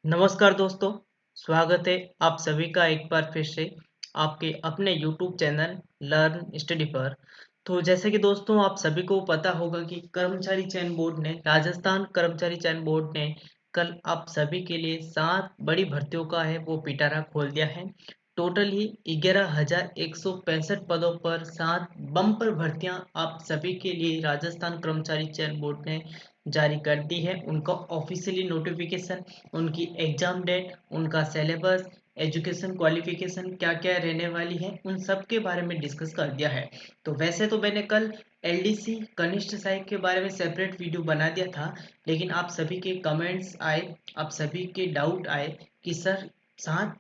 नमस्कार दोस्तों, स्वागत है आप सभी का एक बार फिर से आपके अपने YouTube चैनल लर्न स्टडी पर। तो जैसे कि दोस्तों आप सभी को पता होगा कि कर्मचारी चयन बोर्ड ने राजस्थान कर्मचारी चयन बोर्ड ने कल आप सभी के लिए 7 बड़ी भर्तियों का है वो पिटारा खोल दिया है। टोटल ही 11,165 पदों पर 7 बम्पर भर्तियां आप सभी के लिए राजस्थान कर्मचारी चयन बोर्ड ने जारी कर दी है। उनका ऑफिशियली नोटिफिकेशन, उनकी एग्जाम डेट, उनका सिलेबस, एजुकेशन क्वालिफिकेशन क्या-क्या रहने वाली है, उन सब के बारे में डिस्कस कर दिया है। तो वैसे तो मैंने कल एलडीसी कनिष्ठ सहायक के बारे में सेपरेट वीडियो बना दिया था, लेकिन आप सभी के कमेंट्स आए, आप सभी के डाउट आए कि सर सात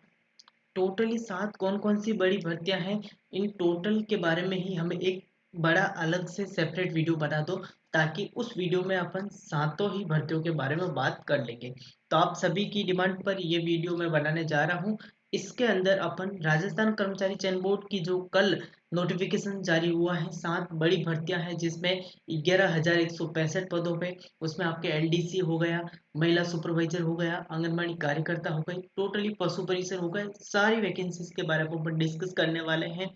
टोटली 7 कौन-कौन सी बड़ी भर्तियाँ हैं, इन टोटल के बारे में ही हमें एक बड़ा अलग से सेपरेट वीडियो बना दो, ताकि उस वीडियो में अपन सातों ही भर्तियों के बारे में बात कर लेंगे। तो आप सभी की डिमांड पर ये वीडियो मैं बनाने जा रहा हूँ। इसके अंदर अपन राजस्थान कर्मचारी चयन बोर्ड की जो कल नोटिफिकेशन जारी हुआ है, 7 बड़ी भर्तियाँ हैं जिसमें 11,165 पदों पे, उसमें आपके एलडीसी हो गया, महिला सुपरवाइजर हो गया, आंगनबाड़ी कार्यकर्ता हो गई, टोटली पशु परिसर हो गए, सारी वैकेंसीज के बारे में अपन डिस्कस करने वाले हैं।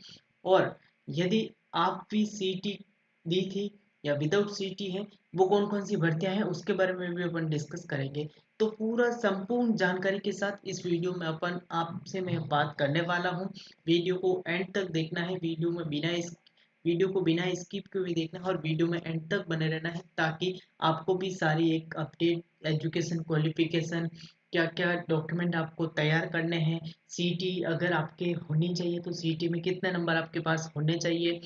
और यदि आप भी सीटी दी थी या विदाउट सीटी है, वो कौन कौन सी भर्तियां हैं उसके बारे में भी अपन डिस्कस करेंगे। तो पूरा संपूर्ण जानकारी के साथ इस वीडियो में अपन आपसे मैं बात करने वाला हूँ। वीडियो को एंड तक देखना है, वीडियो को बिना स्किप के भी देखना है और वीडियो में एंड तक बने रहना है, ताकि आपको भी सारी एक अपडेट एजुकेशन क्वालिफिकेशन, क्या क्या डॉक्यूमेंट आपको तैयार करने हैं, सीटी अगर आपके होनी चाहिए तो सीटी में कितने नंबर आपके पास होने चाहिए,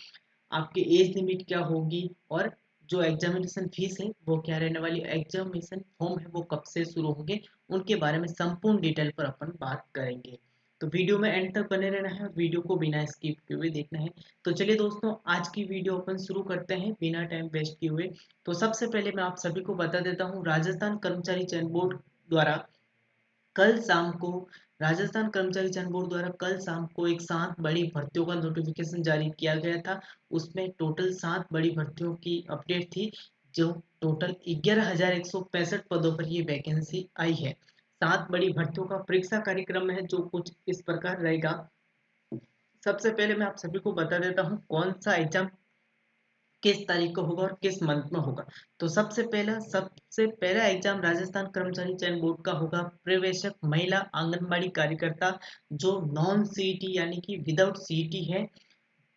आपकी एज लिमिट क्या होगी, और जो एग्जामिनेशन फीस है वो क्या रहने वाली, एग्जामिनेशन फॉर्म है वो कब से शुरू होंगे, उनके बारे में संपूर्ण डिटेल पर अपन बात करेंगे। तो वीडियो में एंड तक बने रहना है और वीडियो को बिना स्किप किए हुए देखना है। तो चलिए दोस्तों, आज की वीडियो अपन शुरू करते हैं बिना टाइम वेस्ट किए हुए। तो सबसे पहले मैं आप सभी को बता देता हूँ, राजस्थान कर्मचारी चयन बोर्ड द्वारा कल शाम को राजस्थान कर्मचारी चयन बोर्ड द्वारा कल शाम को एक 7 बड़ी भर्तियों का नोटिफिकेशन जारी किया गया था। उसमें टोटल 7 बड़ी भर्तियों की अपडेट थी, जो टोटल 11,165 पदों पर ये वैकेंसी आई है। 7 बड़ी भर्तियों का परीक्षा कार्यक्रम है जो कुछ इस प्रकार रहेगा। सबसे पहले मैं आप सभी को बता देता हूँ कौन सा एग्जाम किस तारीख को होगा और किस मंथ में होगा। तो सबसे पहला एग्जाम राजस्थान कर्मचारी चयन बोर्ड का होगा प्रवेशक महिला आंगनबाड़ी कार्यकर्ता, जो नॉन सीईटी यानी कि विदाउट सीईटी है।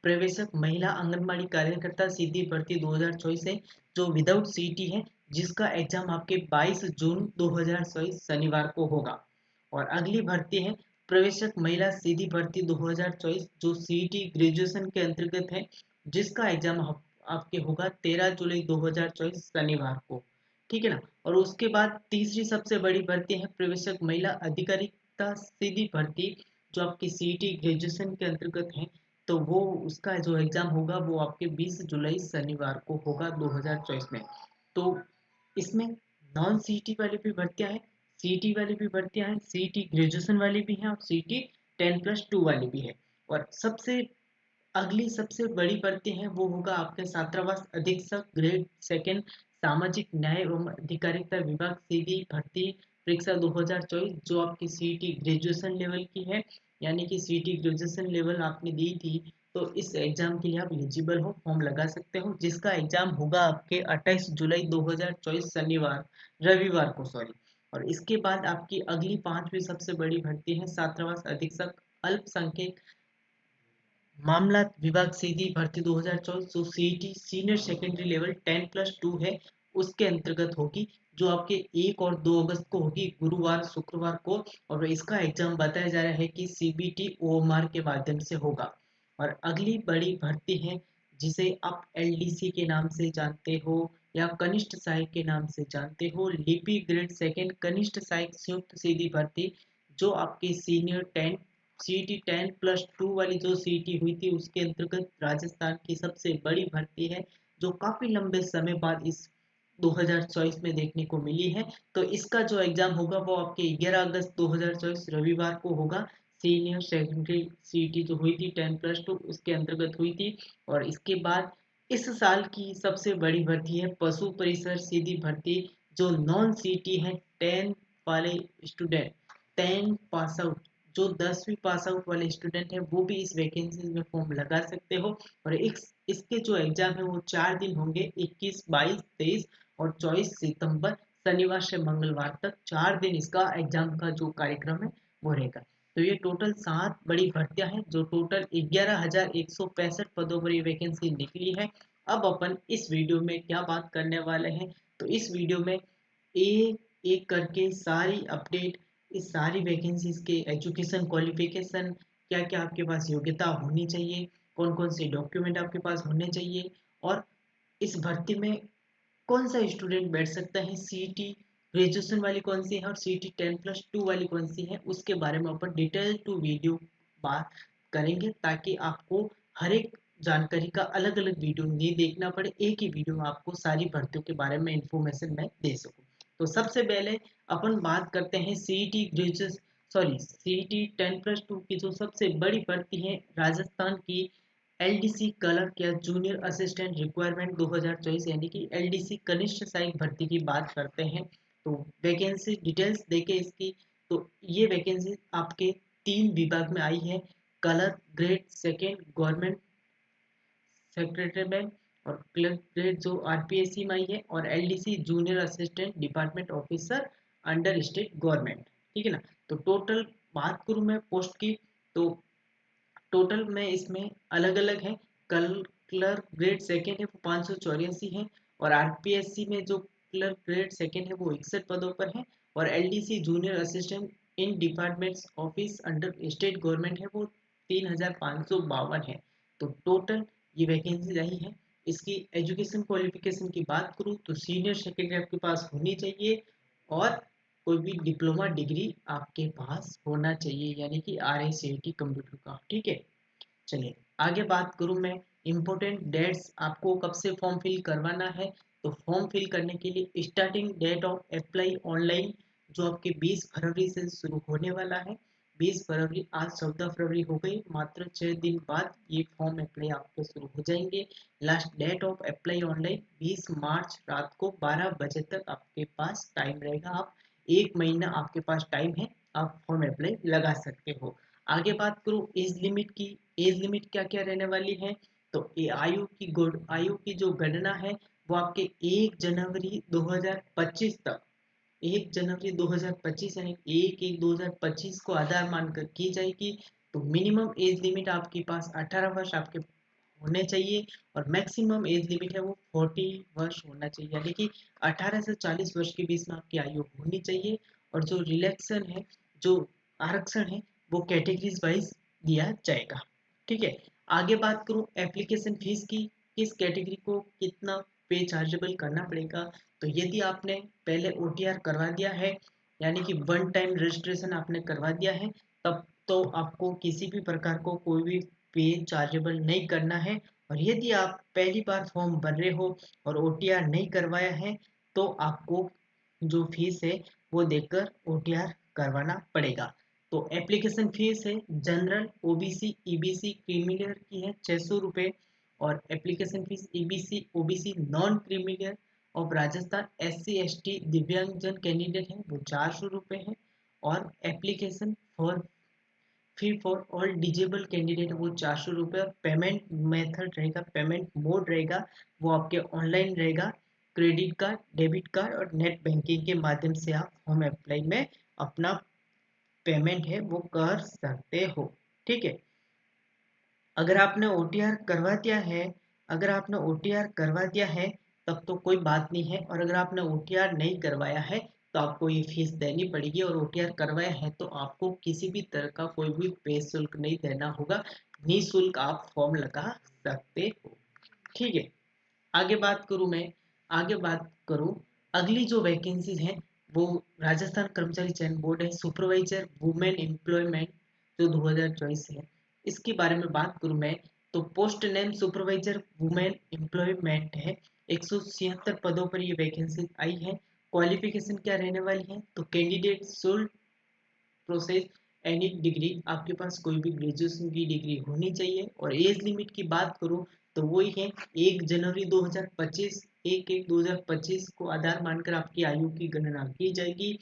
प्रवेशक महिला आंगनबाड़ी कार्यकर्ता सीधी भर्ती 2024 है, जो विदाउट सीईटी है, जिसका एग्जाम आपके 22 जून 2024 शनिवार को होगा। और अगली भर्ती है प्रवेशक महिला सीधी भर्ती 2024, जो सीईटी ग्रेजुएशन के अंतर्गत है, जिसका एग्जाम आपके होगा 13 जुलाई 2024 शनिवार को। ठीक है ना। और उसके बाद तीसरी सबसे बड़ी भर्ती है प्रवेशक महिला अधिकारिता सीधी भर्ती, जो आपकी सीईटी ग्रेजुएशन के अंतर्गत है। तो वो उसका जो एग्जाम होगा वो आपके 20 जुलाई शनिवार को होगा 2024 में। तो इसमें नॉन सीईटी वाली भी भर्तियां हैं, सीईटी वाली भी भर्तियां हैं, सीईटी ग्रेजुएशन वाली भी हैं और सीईटी 10+2 वाली भी है। और अगली सबसे बड़ी भर्ती है वो होगा आपके छात्रावास अधीक्षक ग्रेड सेकंड, सामाजिक न्याय एवं अधिकारिता विभाग सीधी भर्ती परीक्षा 2024, जो आपकी सीईटी ग्रेजुएशन लेवल की है। यानी कि सीईटी ग्रेजुएशन लेवल आपने दी थी, तो इस एग्जाम के लिए आप एलिजिबल हो, फॉर्म लगा सकते हो, जिसका एग्जाम होगा आपके 28 जुलाई 2024 शनिवार रविवार को, सॉरी। और इसके बाद आपकी अगली पांचवी सबसे बड़ी भर्ती है छात्रावास अधीक्षक अल्पसंख्यक मामला विभाग सीधी भर्ती 2024, जो सीईटी सीनियर सेकेंडरी लेवल 10+2 है, उसके अंतर्गत होगी, जो आपके 1 और 2 अगस्त को होगी, गुरुवार शुक्रवार को। और इसका एग्जाम बताया जा रहा है कि सीबीटी ओएमआर के माध्यम से होगा। और अगली बड़ी भर्ती है जिसे आप एलडीसी के नाम से जानते हो या कनिष्ठ सहायक के नाम से जानते हो, लिपि ग्रेड सेकंड कनिष्ठ सहायक संयुक्त सीधी भर्ती, जो आपकी सीनियर 10 सीईटी 10+2 वाली जो सीईटी हुई थी उसके अंतर्गत राजस्थान की सबसे बड़ी भर्ती है, जो काफी लंबे समय बाद इस 2024 में देखने को मिली है। तो इसका जो एग्जाम होगा वो आपके 11 अगस्त 2024 रविवार को होगा। सीनियर सेकेंडरी सीईटी जो हुई थी 10+2 उसके अंतर्गत हुई थी। और इसके बाद इस साल की सबसे बड़ी भर्ती है पशु परिसर सीधी भर्ती, जो नॉन सीईटी है वाले स्टूडेंट, 10 पास आउट, जो 10वीं पास आउट वाले स्टूडेंट हैं वो भी इस वैकेंसी में फॉर्म लगा सकते हो। और इसके जो एग्जाम है वो 4 दिन होंगे, 21, 22, 23 और 24 सितंबर, शनिवार से मंगलवार तक 4 दिन इसका एग्जाम का जो कार्यक्रम है वो रहेगा। तो ये टोटल 7 बड़ी भर्तियां हैं, जो टोटल 11,165 पदों पर ये वैकेंसी निकली है। अब अपन इस वीडियो में क्या बात करने वाले हैं, तो इस वीडियो में एक एक करके सारी अपडेट, इस सारी वैकेंसीज के एजुकेशन क्वालिफिकेशन, क्या क्या आपके पास योग्यता होनी चाहिए, कौन कौन से डॉक्यूमेंट आपके पास होने चाहिए, और इस भर्ती में कौन सा स्टूडेंट बैठ सकता है, सीईटी ग्रेजुएशन वाली कौन सी है और सीईटी 10+2 वाली कौन सी है, उसके बारे में अपन डिटेल टू वीडियो बात करेंगे, ताकि आपको हर एक जानकारी का अलग अलग वीडियो नहीं देखना पड़े, एक ही वीडियो में आपको सारी भर्तियों के बारे में इंफॉर्मेशन मैं दे सकूं। तो सबसे पहले अपन बात करते हैं सीईटी ग्रेजुएशन, सॉरी सीईटी 10+2 की जो सबसे बड़ी भर्ती है राजस्थान की, एलडीसी क्लर्क या जूनियर असिस्टेंट रिक्वायरमेंट 2024, यानी कि एलडीसी कनिष्ठ सहायक भर्ती की बात करते हैं। तो वैकेंसी डिटेल्स देखें इसकी, तो ये वैकेंसी आपके 3 विभाग में आई है, क्लर्क ग्रेड सेकेंड गवर्नमेंट सेक्रेटरीमेंट, और क्लर्क ग्रेड जो आरपीएससी में आई है, और LDC junior assistant department officer under state government, ठीक है ना। तो टोटल बात करूँ मैं पोस्ट की, तो टोटल में इसमें अलग अलग है, कल क्लर्क ग्रेड सेकेंड है वो 584 है, और आरपीएससी में जो क्लर्क ग्रेड सेकेंड है वो 61 पदों पर है, और LDC junior assistant in departments office under state government है वो 3,552 है। तो टोटल ये वैकेंसी रही है। इसकी एजुकेशन क्वालिफिकेशन की बात करूँ तो सीनियर सेकेंडरी आपके पास होनी चाहिए, और कोई भी डिप्लोमा डिग्री आपके पास होना चाहिए, यानी कि RICT कंप्यूटर का, ठीक है। चलिए आगे बात करूं मैं, इम्पोर्टेंट डेट्स आपको कब से फॉर्म फिल करवाना है। तो फॉर्म फिल करने के लिए starting date of apply online जो आपके 20 फरवरी से शुरू होने वाला है, 20 फरवरी, आज 14 फरवरी हो गई, मात्र 6 दिन बाद ये फॉर्म अप्लाई आपके शुरू हो जाएंगे। Last date of apply online 20 March रात को 12 बजे तक आपके पास टाइम रहेगा, आप 1 महीना आपके पास टाइम है, आप फॉर्म अप्लाई लगा सकते हो। आगे बात करूँ एज लिमिट की, एज लिमिट क्या क्या रहने वाली है, तो ये आयु की जो गणना है वो आपके 1 जनवरी 2025 तक, 1 जनवरी 2025 यानी 1/1/2025 को आधार मानकर की जाएगी। तो मिनिमम एज लिमिट आपके पास 18 वर्ष आपके होने चाहिए, और मैक्सिमम एज लिमिट है वो 40 वर्ष होना चाहिए, यानी कि 18 से 40 वर्ष के बीच में आपकी आयु होनी चाहिए। और जो रिलैक्सन है, जो आरक्षण है, वो कैटेगरीज वाइज दिया जाएगा, ठीक है। आगे बात करूं एप्लीकेशन फीस की, किस कैटेगरी को कितना पे चार्जेबल करना पड़ेगा। तो यदि आपने पहले OTR करवा दिया है, यानी कि वन टाइम रजिस्ट्रेशन आपने करवा दिया है, तब तो आपको किसी भी प्रकार को कोई भी पे चार्जेबल नहीं करना है। और यदि आप पहली बार फॉर्म भर रहे हो और OTR नहीं करवाया है, तो आपको जो फीस है वो देकर OTR करवाना पड़ेगा। तो एप्लीकेशन फीस है जनरल, OBC, EBC, क्रीमिलियर की है 600 रुपये, और application fees EBC, OBC, non creamy layer of Rajasthan, SC ST दिव्यांगजन कैंडिडेट है वो 400 रुपये है, और application for fee for all disable candidate वो 400 रुपये, और पेमेंट मेथड रहेगा, पेमेंट मोड रहेगा वो आपके ऑनलाइन रहेगा, क्रेडिट कार्ड, डेबिट कार्ड और नेट बैंकिंग के माध्यम से आप होम अप्लाई में अपना पेमेंट है वो कर सकते हो, ठीक है। अगर आपने OTR करवा दिया है, अगर आपने OTR करवा दिया है तब तो कोई बात नहीं है, और अगर आपने OTR नहीं करवाया है तो आपको ये फीस देनी पड़ेगी, और OTR करवाया है तो आपको किसी भी तरह का कोई भी पे शुल्क नहीं देना होगा, निःशुल्क आप फॉर्म लगा सकते हो, ठीक है। आगे बात करूं मैं, आगे बात करूं, अगली जो वैकेंसीज हैं वो राजस्थान कर्मचारी चयन बोर्ड है, सुपरवाइजर वुमेन एम्प्लॉयमेंट जो 2024 है, इसके बारे में बात करूं मैं, तो post name supervisor women employment है, 176 पदों पर ये वैकेंसी आई है। क्वालिफिकेशन क्या रहने वाली है, तो candidate should process any degree, आपके पास कोई भी ग्रेजुएशन की डिग्री होनी चाहिए। और एज लिमिट की बात करूं तो वही है 1 जनवरी 2025 1/1/2025 को आधार मानकर आपकी आयु की गणना की जाएगी।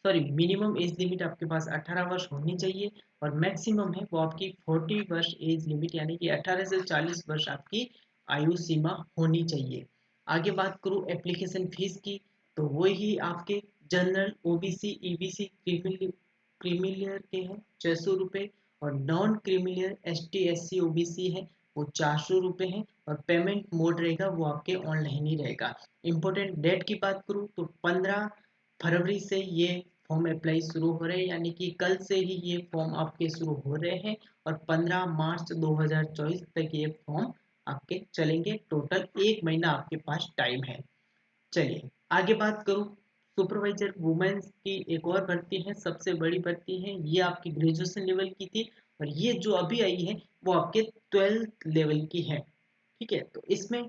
मिनिमम एज लिमिट आपके पास 18 वर्ष होनी चाहिए और मैक्सिमम है वो आपकी 40 वर्ष एज लिमिट, यानी कि 18 से 40 वर्ष आपकी आयु सीमा होनी चाहिए। आगे बात करूँ एप्लीकेशन फीस की, तो वही आपके जनरल, ओबीसी, ईबीसी, क्रीमिलियर के हैं 600 रुपये और non creamy layer ST, SC, OBC है वो 400 रुपये है और पेमेंट मोड रहेगा वो आपके ऑनलाइन ही रहेगा। इम्पोर्टेंट डेट की बात करूँ तो 15 फरवरी से ये फॉर्म अप्लाई शुरू हो रहे हैं, यानी कि कल से ही ये फॉर्म आपके शुरू हो रहे हैं और 15 मार्च 2024 तक ये फॉर्म आपके चलेंगे। टोटल 1 महीना आपके पास टाइम है। चलिए आगे बात करूँ सुपरवाइजर वुमेन्स की एक और भर्ती है, सबसे बड़ी भर्ती है, ये आपकी ग्रेजुएशन लेवल की थी और ये जो अभी आई है वो आपके 12th लेवल की है। ठीक है, तो इसमें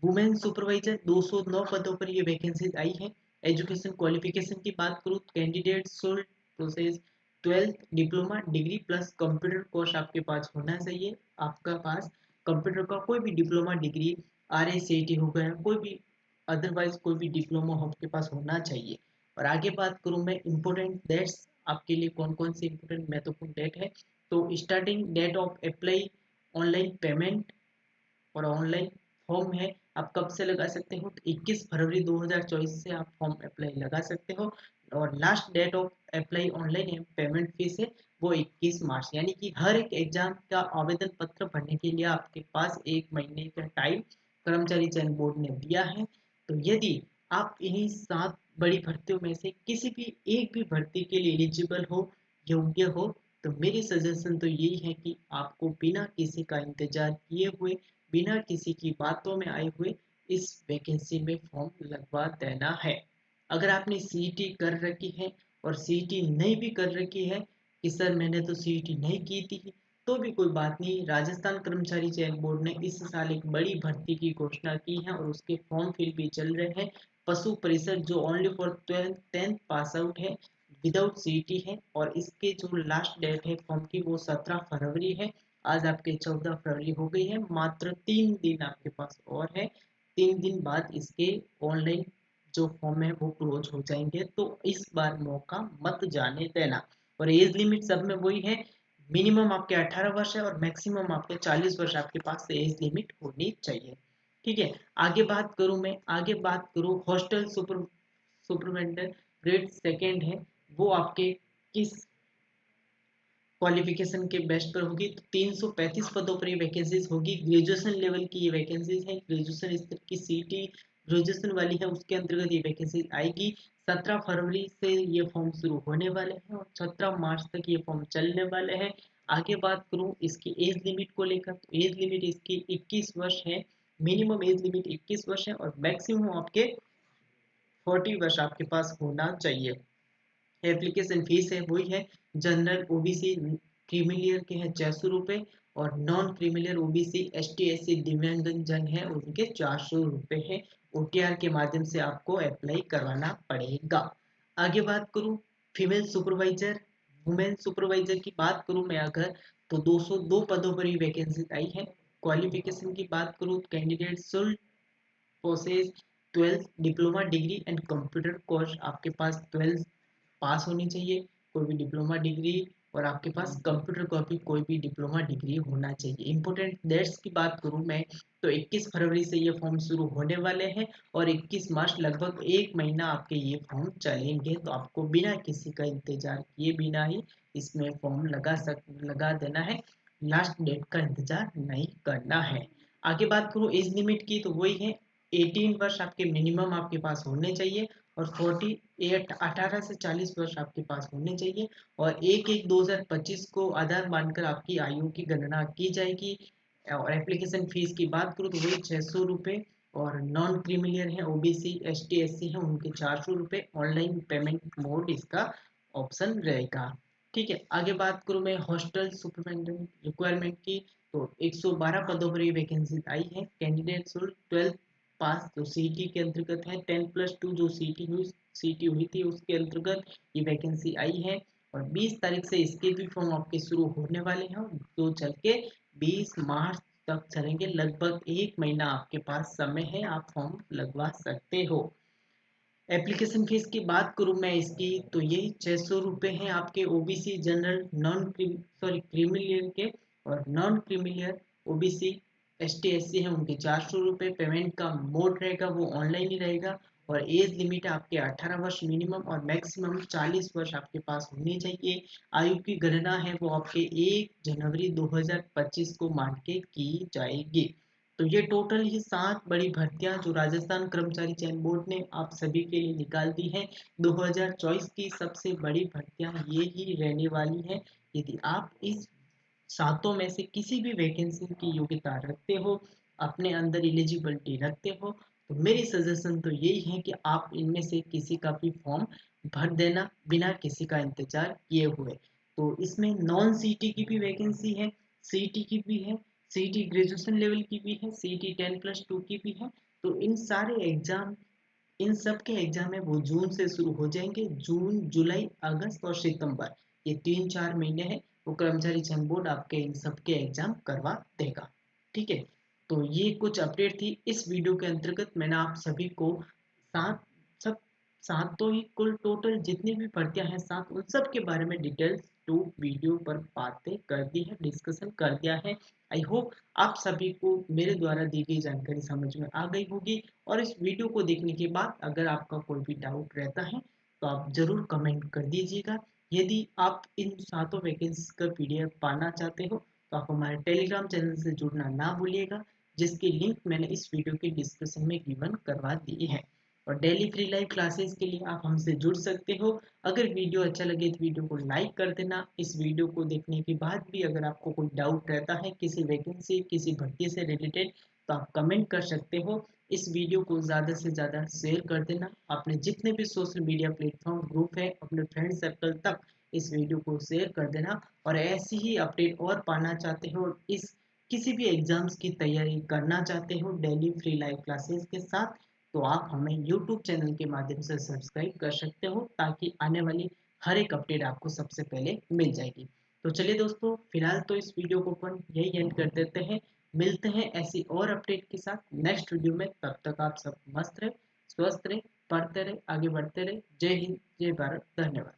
वुमेन सुपरवाइजर 209 पदों पर ये वैकेंसी आई है। एजुकेशन क्वालिफिकेशन की बात करूँ तो candidate should process 12th diploma degree plus computer course आपके पास होना चाहिए। आपका पास कंप्यूटर का कोई भी डिप्लोमा डिग्री, RACT हो गया, कोई भी अदरवाइज कोई भी डिप्लोमा आपके पास होना चाहिए। और आगे बात करूँ मैं इम्पोर्टेंट डेट्स आपके लिए कौन कौन से इम्पोर्टेंट महत्वपूर्ण डेट है, तो starting date of apply, online payment और ऑनलाइन फॉर्म है आप कब से लगा सकते हो, तो 21 फरवरी 2024 से आप फॉर्म अप्लाई लगा सकते हो और last date of apply online है, पेमेंट फीस है वो 21 मार्च, यानी कि हर एक एग्जाम का आवेदन पत्र भरने के लिए आपके पास 1 महीने का टाइम कर्मचारी चयन बोर्ड ने दिया है। तो यदि आप इन्हीं 7 बड़ी भर्तियों में से किसी भी एक भी भर्ती के लिए एलिजिबल हो, योग्य हो, तो मेरी सजेशन तो यही है कि आपको बिना किसी का इंतजार किए हुए, बिना किसी की बातों में आए हुए इस वैकेंसी में फॉर्म लगवा देना है। अगर आपने सीईटी कर रखी है और सीईटी नहीं भी कर रखी है कि सर मैंने तो सीईटी नहीं की थी, तो भी कोई बात नहीं, राजस्थान कर्मचारी चयन बोर्ड ने इस साल एक बड़ी भर्ती की घोषणा की है और उसके फॉर्म फिल भी चल रहे हैं। पशु परिषद जो only for 10th pass out है विदाउट सीईटी है और इसके जो लास्ट डेट है फॉर्म की वो 17 फरवरी है। आज आपके 14 फरवरी हो गई है, मात्र 3 दिन आपके पास और है। 3 दिन बाद इसके ऑनलाइन जो फॉर्म है वो क्लोज हो जाएंगे, तो इस बार मौका मत जाने देना। और एज लिमिट सब में वही है, मिनिमम आपके 18 वर्ष है और मैक्सिमम आपके 40 वर्ष आपके पास एज लिमिट होनी चाहिए। ठीक है, आगे बात करूँ हॉस्टल सुपरवेंटर ग्रेड सेकेंड है, वो आपके किस क्वालिफिकेशन के बेस्ट पर होगी, तो 335 पदों पर ये वैकेंसीज होगी। ग्रेजुएशन लेवल की ये वैकेंसीज है, ग्रेजुएशन स्तर की सीटी ग्रेजुएशन वाली है उसके अंतर्गत ये वैकेंसी आएगी। 17 फरवरी से ये फॉर्म शुरू होने वाले हैं और 17 मार्च तक ये फॉर्म चलने वाले हैं। आगे बात करूँ इसकी एज लिमिट को लेकर, तो एज लिमिट इसकी 21 वर्ष है, मिनिमम एज लिमिट 21 वर्ष है और मैक्सिमम आपके 40 वर्ष आपके पास होना चाहिए। एप्लीकेशन फीस है वही है, जनरल, ओबीसी, क्रीमिलियर के हैं 600 रुपये और non creamy layer, OBC, ST, SC, दिव्यांगन जन है उनके 400 रुपये है। ओटीआर के माध्यम से आपको अप्लाई करवाना पड़ेगा। आगे बात करूँ फीमेल सुपरवाइजर, वुमेन सुपरवाइजर की बात करूँ मैं अगर, तो 202 पदों पर ही वैकेंसी आई है। क्वालिफिकेशन की बात करूँ कैंडिडेट शुल्क process 12th diploma degree and computer course आपके पास 12th पास होनी चाहिए, कोई भी डिप्लोमा डिग्री, और आपके पास कंप्यूटर का भी कोई भी डिप्लोमा डिग्री होना चाहिए। इंपॉर्टेंट डेट्स की बात करूं मैं, तो 21 फरवरी से ये फॉर्म शुरू होने वाले हैं और 21 मार्च, लगभग 1 महीना आपके ये फॉर्म चलेंगे, तो आपको बिना किसी का इंतजार किए बिना ही इसमें फॉर्म लगा देना है, लास्ट डेट का इंतजार नहीं करना है। आगे बात करूँ एज लिमिट की, तो वही है 18 वर्ष आपके मिनिमम आपके पास होने चाहिए और 18 से 40 वर्ष आपके पास होने चाहिए और 1/1/2025 को आधार मानकर आपकी आयु की गणना की जाएगी। और एप्लीकेशन फीस की बात करूँ तो वही 600 रुपये और नॉन क्रीमिलियर है, ओबीसी, एसटी, एससी है उनके 400 रुपये, ऑनलाइन पेमेंट मोड इसका ऑप्शन रहेगा। ठीक है, आगे बात करूँ मैं हॉस्टल सुपरवेंटेंट रिक्वायरमेंट की, तो 112 पदों पर ये वैकेंसी आई है। कैंडिडेट शुल्क 12 पास जो सीटी के अंतर्गत है, 10+2 जो सीटी हुई थी उसके अंतर्गत ये वैकेंसी आई है और 20 तारीख से इसके भी फॉर्म आपके शुरू होने वाले हैं जो चल के 20 मार्च तक चलेंगे। लगभग 1 महीना आपके पास समय है, आप फॉर्म लगवा सकते हो। एप्लीकेशन फीस की बात करूँ मैं इसकी, तो यही 600 रुपये हैं आपके ओबीसी जनरल नॉन क्रीमिलियर के। और non creamy layer OBC ST SC हैं उनके 400 रुपये। पेमेंट का मोड रहेगा वो ऑनलाइन ही रहेगा। और एज लिमिट आपके 18 वर्ष मिनिमम और मैक्सिमम 40 वर्ष आपके पास होनी चाहिए। आयु की गणना है वो आपके 1 जनवरी 2025 को मान के की जाएगी। तो ये टोटल ही 7 बड़ी भर्तियां जो राजस्थान कर्मचारी चयन बोर्ड ने आप सभी के लिए निकाल दी हैं। 2024 की सबसे बड़ी भर्तियां ये ही रहने वाली हैं। यदि आप इस सातों में से किसी भी वैकेंसी की योग्यता रखते हो, अपने अंदर एलिजिबिलिटी रखते हो, तो मेरी सजेशन तो यही है कि आप इनमें से किसी का भी फॉर्म भर देना बिना किसी का इंतजार किए हुए। तो इसमें नॉन सीटी की भी वैकेंसी है, सीटी की भी है, सीटी ग्रेजुएशन लेवल की भी है, सीटी 10+2 की भी है। तो इन सारे एग्जाम, इन सब के एग्जाम है वो जून से शुरू हो जाएंगे। जून, जुलाई, अगस्त और सितंबर, ये 3-4 महीने हैं, वो कर्मचारी चयन बोर्ड आपके इन सब के एग्जाम करवा देगा। ठीक है, तो ये कुछ अपडेट थी इस वीडियो के अंतर्गत। मैंने आप सभी को सात सब सात तो ही कुल टोटल जितनी भी भर्तियां हैं सात, उन सब के बारे में डिटेल्स टू वीडियो पर बातें कर दी है, डिस्कशन कर दिया है। आई होप आप सभी को मेरे द्वारा दी गई जानकारी समझ में आ गई होगी। और इस वीडियो को देखने के बाद अगर आपका कोई भी डाउट रहता है तो आप ज़रूर कमेंट कर दीजिएगा। यदि आप इन सातों वैकेंसी का पीडीएफ पाना चाहते हो तो आप हमारे टेलीग्राम चैनल से जुड़ना ना भूलिएगा, जिसकी लिंक मैंने इस वीडियो के डिस्क्रिप्शन में गिवन करवा दी है। और डेली फ्री लाइव क्लासेस के लिए आप हमसे जुड़ सकते हो। अगर वीडियो अच्छा लगे तो वीडियो को लाइक कर देना। इस वीडियो को देखने के बाद भी अगर आपको कोई डाउट रहता है किसी वैकेंसी, किसी भर्ती से रिलेटेड, तो आप कमेंट कर सकते हो। इस वीडियो को ज़्यादा से ज़्यादा शेयर कर देना। अपने जितने भी सोशल मीडिया प्लेटफॉर्म ग्रुप है, अपने फ्रेंड सर्कल तक इस वीडियो को शेयर कर देना। और ऐसी ही अपडेट और पाना चाहते हो, इस किसी भी एग्जाम्स की तैयारी करना चाहते हो डेली फ्री लाइव क्लासेस के साथ, तो आप हमें यूट्यूब चैनल के माध्यम से सब्सक्राइब कर सकते हो, ताकि आने वाली हर एक अपडेट आपको सबसे पहले मिल जाएगी। तो चलिए दोस्तों, फिलहाल तो इस वीडियो को अपन यही एंड कर देते हैं। मिलते हैं ऐसी और अपडेट के साथ नेक्स्ट वीडियो में। तब तक आप सब मस्त रहे, स्वस्थ रहे, पढ़ते रहे, आगे बढ़ते रहे। जय हिंद, जय भारत, धन्यवाद।